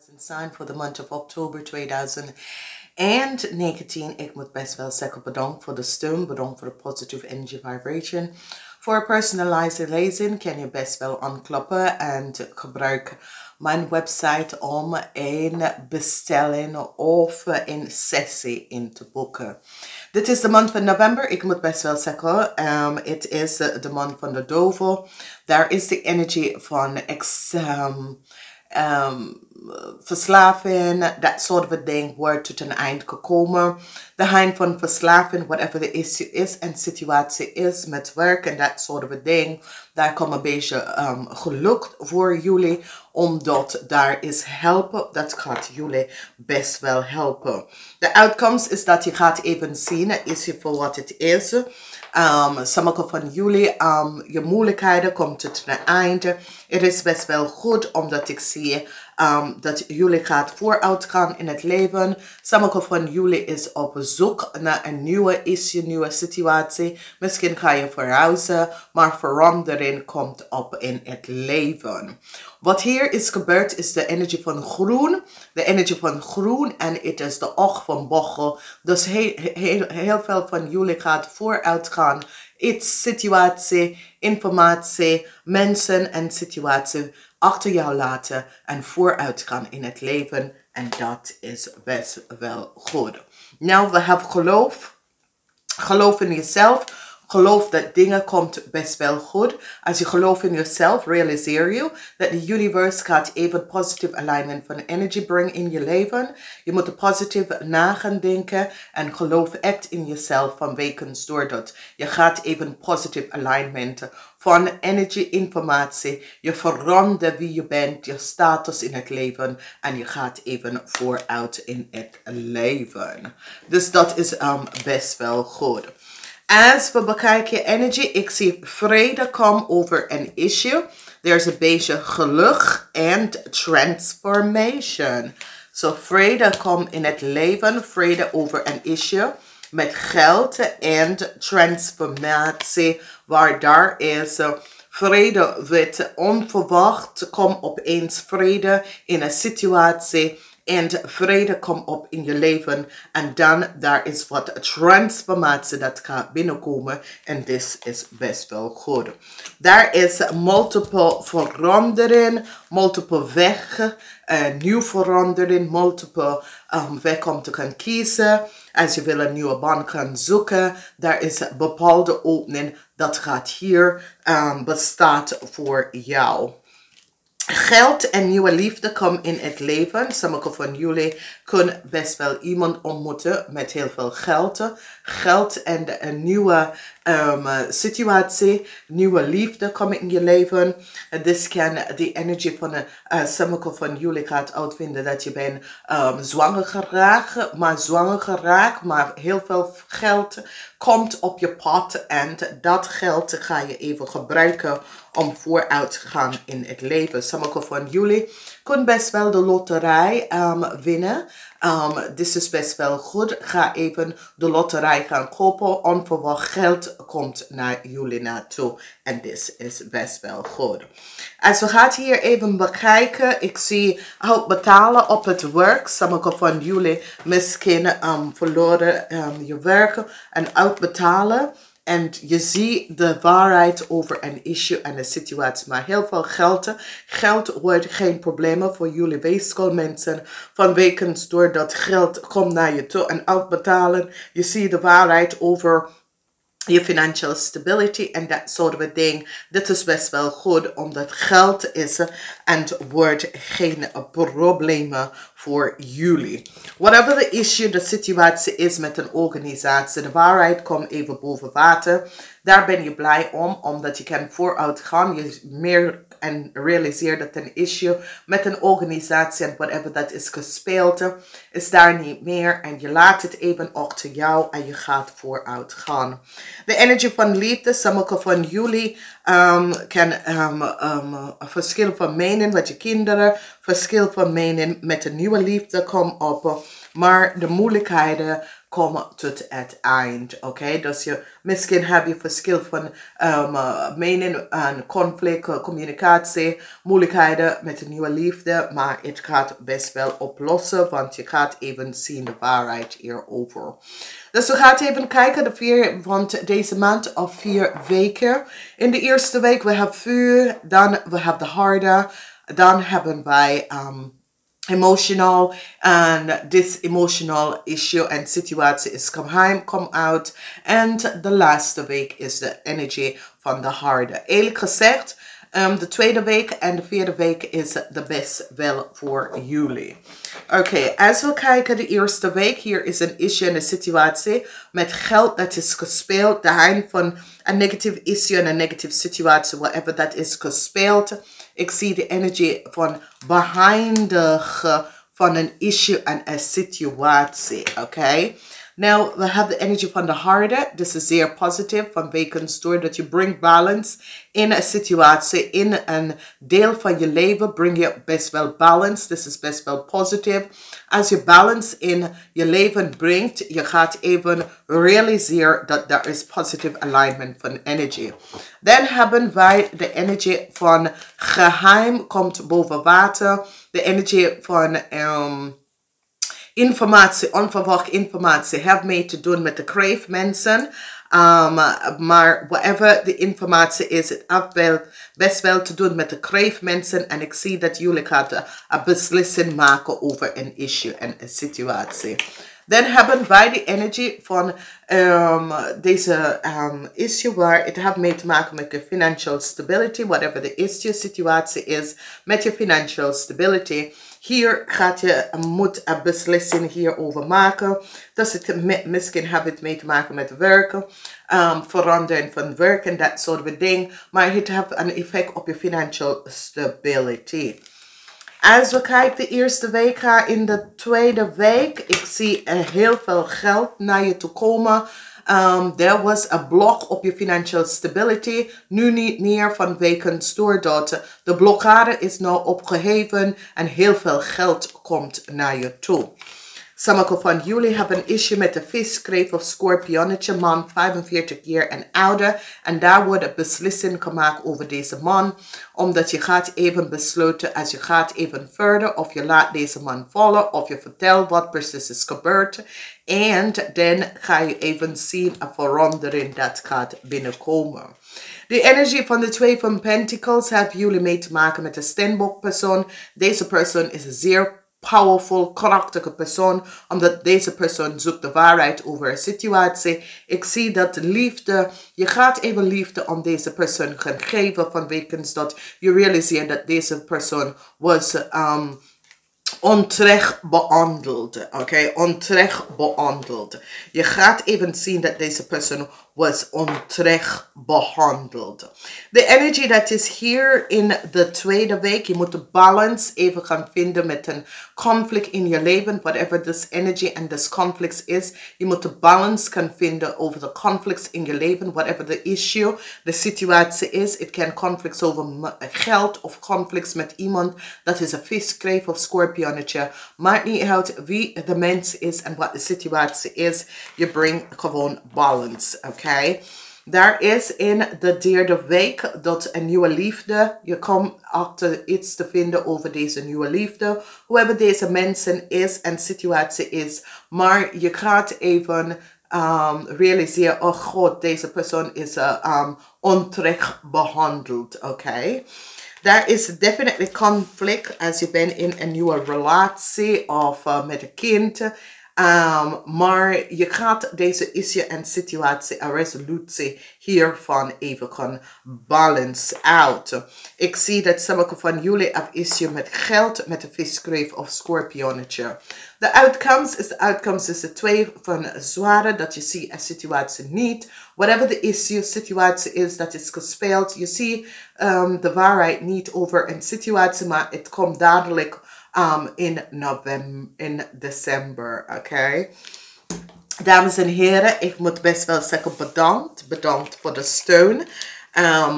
Sign for the month of October 2019. Ik moet best wel zeggen bedankt voor de steun, bedankt voor de positive energy vibration. Voor een personalized lezing kan je best wel aankloppen en gebruik mijn website om een bestelling of een sessie in te boeken. Dit is de maand van november. Ik moet best wel zeggen, het is de maand van de duivel. Daar is de energy van verslaving, dat soort van ding wordt tot een eind gekomen. De hein van verslaving, whatever the issue is en situatie is met werk en dat soort van ding. Daar komt een beetje geluk voor jullie, omdat daar is helpen. Dat gaat jullie best wel helpen. De uitkomst is dat je gaat even zien, is je voor wat het is. Sommige van jullie, je moeilijkheden komt tot een einde. Het is best wel goed, omdat ik zie dat jullie gaat vooruit gaan in het leven. Sommige van jullie is op zoek naar een nieuwe issue, nieuwe situatie. Misschien ga je verhuizen, maar verandering komt op in het leven. Wat hier is gebeurd is de energie van groen. De energie van groen en het is de oog van bochel. Dus heel veel van jullie gaat vooruit gaan. Iets, situatie, informatie, mensen en situatie achter jou laten en vooruit gaan in het leven. En dat is best wel goed. Nou, we hebben geloof. Geloof in jezelf. Geloof dat dingen komt best wel goed. Als je gelooft in jezelf, realiseer je dat de universe gaat even positive alignment van energy brengen in je leven. Je moet er positief na gaan denken en geloof echt in jezelf vanwege doordat je gaat even positive alignment van energy, informatie. Je verandert wie je bent, je status in het leven en je gaat even vooruit in het leven. Dus dat is best wel goed. Als we bekijken energy, ik zie vrede komen over een issue. There's een beetje geluk en transformation. So vrede komt in het leven, vrede over een issue. Met geld en transformatie, waar daar is vrede wordt onverwacht, komt opeens vrede in een situatie. En vrede komt op in je leven. En dan daar is wat transformatie dat gaat binnenkomen. En dit is best wel goed. Daar is multiple verandering. Multiple weg. Nieuw verandering. Multiple weg om te gaan kiezen. Als je wil een nieuwe baan gaan zoeken. Daar is een bepaalde opening. Dat gaat hier bestaat voor jou. Geld en nieuwe liefde komen in het leven. Sommige van jullie kunnen best wel iemand ontmoeten met heel veel geld. Geld en een nieuwe situatie, nieuwe liefde komen in je leven. Dit kan de energie van sommige van jullie gaat uitvinden dat je bent zwanger geraakt, maar heel veel geld komt op je pad en dat geld ga je even gebruiken om vooruit te gaan in het leven. Sommige van jullie kunnen best wel de loterij winnen. Dit is best wel goed. Ga even de loterij gaan kopen. Onverwacht geld komt naar jullie naartoe. En dit is best wel goed. Als we gaan hier even bekijken. Ik zie uitbetalen op het werk. Sommige van jullie misschien verloren je werk en uitbetalen. En je ziet de waarheid over een issue en een situatie. Maar heel veel geld. Geld wordt geen probleem voor jullie Weegschaal mensen. Vanwege doordat geld komt naar je toe en uitbetalen. Je ziet de waarheid over je financial stability en dat soort van ding. Dit is best wel goed omdat geld is en wordt geen probleem voor jullie. Whatever the issue, de situatie is met een organisatie, de waarheid komt even boven water. Daar ben je blij om, omdat je kan vooruit gaan. Je meer en realiseer dat een issue met een organisatie en whatever dat is gespeeld, is daar niet meer. En je laat het even achter jou en je gaat vooruit gaan. De energie van liefde, sommige van jullie kan een verschil van mening met je kinderen, verschil van mening met een nieuwe liefde komen op. Maar de moeilijkheden komen tot het eind. Oké, dus misschien heb je verschil van mening en conflict, communicatie, moeilijkheden met een nieuwe liefde. Maar het gaat best wel oplossen, want je gaat even zien de waarheid hierover. Dus we gaan even kijken, want deze maand of 4 weken. In de eerste week we hebben vuur, dan we hebben de harde, dan hebben wij emotional, and this emotional issue and situatie is come out. And the laatste week is de energy van de harde. Eerlijk gezegd, de tweede week en de vierde week is de best wel voor jullie. Oké, als we kijken de eerste week, hier is een issue en een situatie met geld dat is gespeeld. De hand van een negative issue en een negative situatie, whatever dat is gespeeld. Ik zie de energie van behindigen van een issue en een situatie. Oké. Nou, we hebben de energie van de harde. Dit is zeer positief van wekens door dat je brengt balance in een situatie, in een deel van je leven breng je best wel balance. Dit is best wel positief. Als je balance in je leven brengt, je gaat even realiseren dat er is positive alignment van energie. Dan hebben wij de energie van geheim komt boven water. De energie van informatie, onverwacht informatie, heeft mee te doen met de crave mensen. Maar whatever de informatie is, het heeft best wel te doen met de crave mensen. En ik zie dat jullie gaan een beslissing maken over een issue en een situatie. Dan hebben wij de energie van deze issue waar het heeft mee te maken met je financial stability. Whatever de issue, situatie is met je financial stability. Hier moet een beslissing hierover maken. Dus misschien heeft het mee te maken met werken. Veranderen van werk en dat soort dingen. Maar het heeft een effect op je financial stability. Als we kijken de eerste week gaan in de tweede week. Ik zie heel veel geld naar je toe komen. There was a block op je financial stability. Nu niet meer van wekens doordat de blokkade is nou opgeheven en heel veel geld komt naar je toe. Sommigen van jullie hebben een issue met de vis, kreef of scorpionnetje, man 45 jaar en ouder. En daar wordt een beslissing gemaakt over deze man. Omdat je gaat even besluiten als je gaat even verder. Of je laat deze man vallen. Of je vertelt wat precies is gebeurd. En dan ga je even zien een verandering dat gaat binnenkomen. De energie van de twee van Pentacles hebben jullie mee te maken met een steenbokpersoon. Deze persoon is een zeer powerful, krachtige persoon, omdat deze persoon zoekt de waarheid over een situatie. Ik zie dat liefde, je gaat even liefde aan deze persoon gaan geven vanwege dat je realiseert dat deze persoon was onterecht behandeld. Oké, onterecht behandeld. Je gaat even zien dat deze persoon was onterecht behandeld. De energie dat is hier in de tweede week. Je moet de balance even gaan vinden met een conflict in je leven. Whatever this energy and this conflict is. Je moet de balance gaan vinden over de conflicts in je leven. Whatever the issue, de situatie is. Het kan conflicts over geld of conflicts met iemand. Dat is een vis, kreef of scorpionnetje. Maakt niet uit wie de mens is en wat de situatie is. Je brengt gewoon balance. Oké. Daar is in de derde week dat een nieuwe liefde. Je komt achter iets te vinden over deze nieuwe liefde. Whoever deze mensen is en situatie is. Maar je gaat even realiseren. Oh god, deze persoon is onterecht behandeld. Oké. Daar is definitely conflict als je bent in een nieuwe relatie of met een kind. Maar je gaat deze issue en situatie en resolutie hiervan even gaan balance out. Ik zie dat sommige van jullie hebben issue met geld, met een viskreef of scorpionnetje. De outcomes is de twee van zware, dat je ziet een situatie niet. Whatever the issue, situatie is dat is gespeeld. Je ziet de waarheid niet over een situatie, maar het komt dadelijk in december, oké. Dames en heren, ik moet best wel zeggen bedankt. Bedankt voor de steun.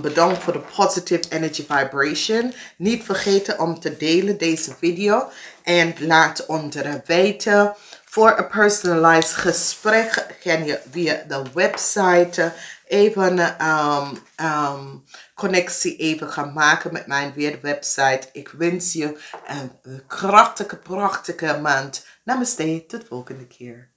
Bedankt voor de positive energy vibration. Niet vergeten om te delen deze video. En laat onder weten Voor een personalized gesprek kan je via de website even connectie even gaan maken met mijn website. Ik wens je een prachtige maand. Namaste, tot de volgende keer.